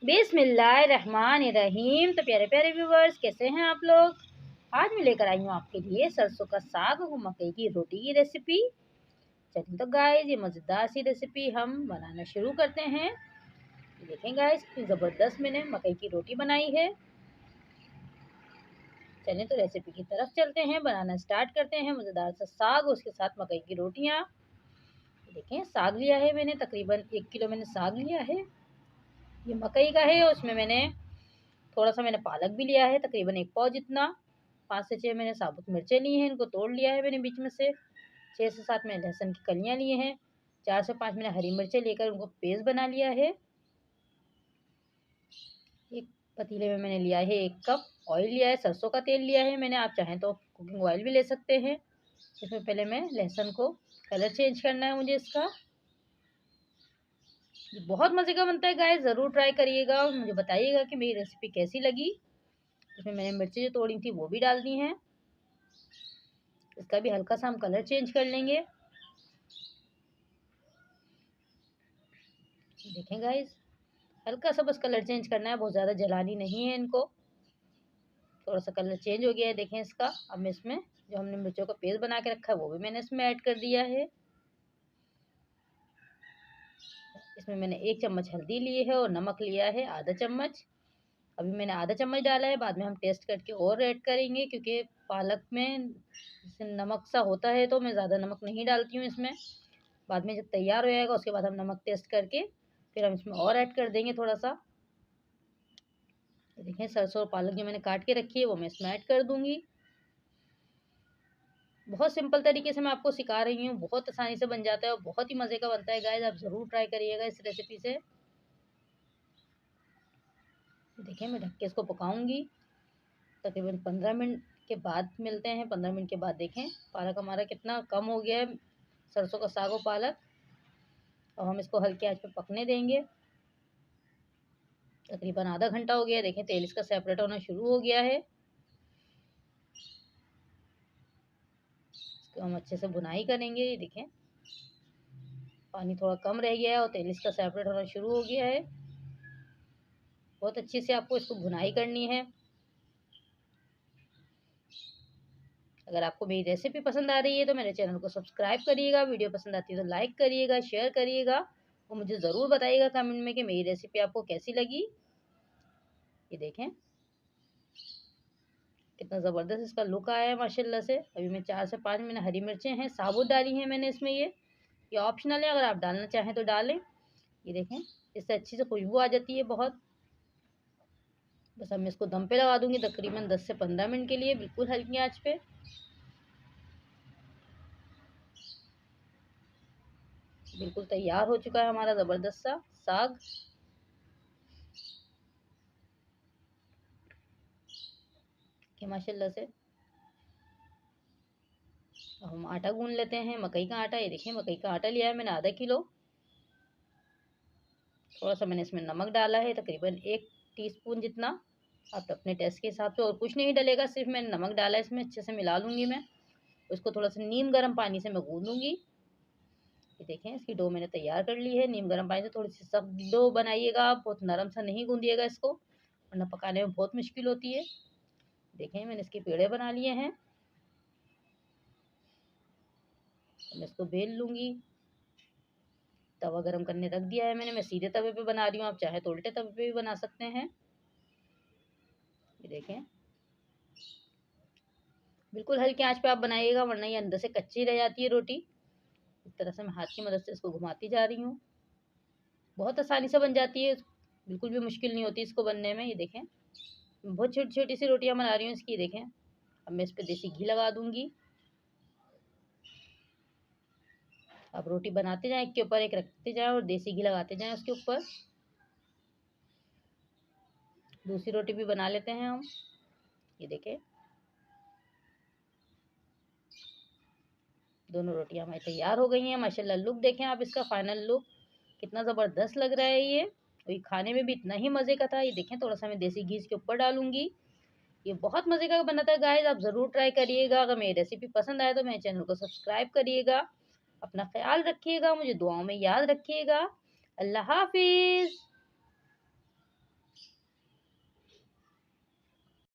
बिस्मिल्लाहिर्रहमानिर्रहीम। तो प्यारे प्यारे व्यूवर्स, कैसे हैं आप लोग। आज मैं लेकर आई हूँ आपके लिए सरसों का साग और मकई की रोटी की रेसिपी। चलिए तो गाइस, ये मज़ेदार सी रेसिपी हम बनाना शुरू करते हैं। देखें गाइस, कितनी ज़बरदस्त मैंने मकई की रोटी बनाई है। चलिए तो रेसिपी की तरफ चलते हैं, बनाना स्टार्ट करते हैं। मज़ेदार सा साग, उसके साथ मकई की रोटियाँ। देखें, साग लिया है मैंने, तकरीबन 1 किलो मैंने साग लिया है। ये मकई का है, उसमें मैंने थोड़ा सा पालक भी लिया है, तकरीबन 1 पाव जितना। 5 से 6 मैंने साबुत मिर्चें ली हैं, इनको तोड़ लिया है मैंने बीच में से। 6 से 7 मैंने लहसुन की कलियां लिए हैं। 4 से 5 मैंने हरी मिर्चें लेकर उनको पेस्ट बना लिया है। एक पतीले में मैंने लिया है 1 कप ऑयल लिया है, सरसों का तेल लिया है मैंने। आप चाहें तो कुकिंग ऑयल भी ले सकते हैं। इसमें पहले मैं लहसुन को कलर चेंज करना है मुझे इसका। ये बहुत मज़े का बनता है गाइस, ज़रूर ट्राई करिएगा और मुझे बताइएगा कि मेरी रेसिपी कैसी लगी। इसमें मैंने मिर्ची जो तोड़ी थी वो भी डाल दी हैं। इसका भी हल्का सा हम कलर चेंज कर लेंगे। देखें गाइस, हल्का सा बस कलर चेंज करना है, बहुत ज़्यादा जलानी नहीं है इनको। थोड़ा सा कलर चेंज हो गया है देखें इसका। अब मैं इसमें जो हमने मिर्चों का पेस्ट बना के रखा है वो भी मैंने इसमें ऐड कर दिया है। इसमें मैंने 1 चम्मच हल्दी ली है और नमक लिया है आधा चम्मच। अभी मैंने आधा चम्मच डाला है, बाद में हम टेस्ट करके और ऐड करेंगे, क्योंकि पालक में नमक सा होता है तो मैं ज़्यादा नमक नहीं डालती हूँ इसमें। बाद में जब तैयार हो जाएगा उसके बाद हम नमक टेस्ट करके फिर हम इसमें और ऐड कर देंगे थोड़ा सा। देखें, सरसों और पालक जो मैंने काट के रखी है वो मैं इसमें ऐड कर दूंगी। बहुत सिंपल तरीके से मैं आपको सिखा रही हूँ, बहुत आसानी से बन जाता है और बहुत ही मज़े का बनता है गाइस। आप ज़रूर ट्राई करिएगा इस रेसिपी से। देखें, मैं ढक के इसको पकाऊंगी तकरीबन 15 मिनट के बाद मिलते हैं। 15 मिनट के बाद देखें पालक हमारा कितना कम हो गया है, सरसों का साग और पालक। और हम इसको हल्के आंच पे पकने देंगे। तकरीबन आधा घंटा हो गया। देखें, तेल इसका सेपरेट होना शुरू हो गया है। इसको हम अच्छे से भुनाई करेंगे। ये देखें, पानी थोड़ा कम रह गया है और तेल इसका सेपरेट होना शुरू हो गया है। बहुत अच्छे से आपको इसको भुनाई करनी है। अगर आपको मेरी रेसिपी पसंद आ रही है तो मेरे चैनल को सब्सक्राइब करिएगा। वीडियो पसंद आती है तो लाइक करिएगा, शेयर करिएगा और मुझे ज़रूर बताइएगा कमेंट में कि मेरी रेसिपी आपको कैसी लगी। ये देखें, कितना ज़बरदस्त इसका लुक आया है माशाल्लाह से। अभी मैं 4 से 5 मैंने हरी मिर्चें हैं साबुत डाली हैं मैंने इसमें। ये ऑप्शनल है, अगर आप डालना चाहें तो डालें। ये देखें, इससे अच्छी से खुशबू आ जाती है बहुत। बस अब मैं इसको दम पे लगा दूंगी तकरीबन 10 से 15 मिनट के लिए, बिल्कुल हल्की आंच पे। बिल्कुल तैयार हो चुका है हमारा ज़बरदस्त सा साग। कि माशाल्लाह से अब हम आटा गूंद लेते हैं, मकई का आटा। ये देखिए, मकई का आटा लिया है मैंने आधा किलो। थोड़ा सा मैंने इसमें नमक डाला है, तकरीबन 1 टीस्पून जितना। आप अपने टेस्ट के हिसाब से, और कुछ नहीं डलेगा, सिर्फ मैंने नमक डाला है इसमें। अच्छे से मिला लूँगी मैं उसको, थोड़ा सा नीम गर्म पानी से मैं गूंदूँगी। ये देखें, इसकी डो मैंने तैयार कर ली है। नीम गर्म पानी से थोड़ी सी सख्त डो बनाइएगा आप, बहुत नरम सा नहीं गूंदिएगा इसको, वरना पकाने में बहुत मुश्किल होती है। देखें, मैंने इसके पेड़े बना लिए हैं। मैं इसको बेल लूँगी। तवा गरम करने रख दिया है मैंने। मैं सीधे तवे पे बना रही हूँ, आप चाहे तो उल्टे तवे पे भी बना सकते हैं। ये देखें, बिल्कुल हल्की आंच पे आप बनाइएगा, वरना ये अंदर से कच्ची रह जाती है रोटी। इस तरह से मैं हाथ की मदद से इसको घुमाती जा रही हूँ। बहुत आसानी से बन जाती है, बिल्कुल भी मुश्किल नहीं होती इसको बनने में। ये देखें, बहुत छोटी छोटी सी रोटियां बना रही हूँ इसकी। देखें, अब मैं इस पर देसी घी लगा दूंगी। अब रोटी बनाते जाएं, एक के ऊपर एक रखते जाएं और देसी घी लगाते जाएं उसके ऊपर। दूसरी रोटी भी बना लेते हैं हम। ये देखें, दोनों रोटियां हमारी तैयार हो गई हैं माशाल्लाह। लुक देखें आप इसका, फाइनल लुक कितना ज़बरदस्त लग रहा है ये। और ये खाने में भी इतना ही मज़े का था। ये देखें, थोड़ा सा मैं देसी घी इसके ऊपर डालूंगी। ये बहुत मज़े का बना था गाइस, आप ज़रूर ट्राई करिएगा। अगर मेरी रेसिपी पसंद आए तो मेरे चैनल को सब्सक्राइब करिएगा। अपना ख्याल रखिएगा, मुझे दुआओं में याद रखिएगा। अल्लाह हाफिज़।